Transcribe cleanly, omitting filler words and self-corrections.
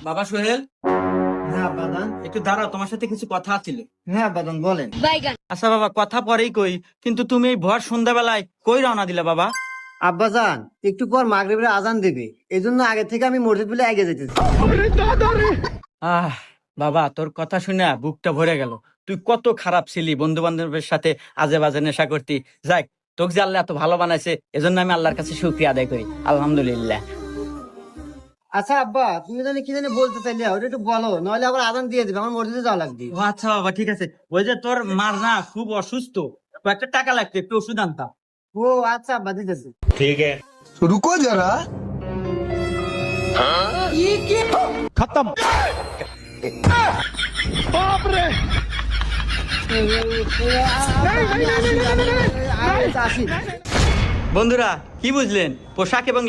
বাবা সোহেল, হ্যাঁ আব্বাজান। একটু দাঁড়াও, তোমার সাথে কিছু কথা ছিল। হ্যাঁ আব্বাজান বলেন। আচ্ছা বাবা, কথা পরেই কই, কিন্তু তুমি এই ভর সন্ধ্যাবেলায় কই রওনা দিলে বাবা? আব্বাজান একটু পর মাগরিবের আজান দেবে, এই জন্য আগে থেকে আমি মসজিদ বলে আগে যেতেছি। আহ বাবা, তোর কথা শুনে বুকটা ভরে গেল। তুই কত খারাপ ছিলি, বন্ধু বান্ধবের সাথে আজে বাজে নেশা করতি। যাক, তোকে যে আল্লাহ এত ভালো বানাইছে, এজন্য আমি আল্লাহর কাছে শুকরিয়া আদায় করি, আলহামদুলিল্লাহ। আচ্ছা আব্বা, তুমি জানি কি জানি বলতে চাইলে ওটা একটু বলো, নইলে আবার আজান দিয়ে দিবে, আমার মসজিদে যাওয়া লাগবে। ও আচ্ছা বাবা, ঠিক আছে। ওই যে তোর মার না খুব অসুস্থ, কয়েকটা টাকা লাগতো, একটু ওষুধ আনতাম। ও আচ্ছা আব্বা, দিতেছি। तो रुको जरा। আসি। বন্ধুরা, কি বুঝলেন? পোশাক এবং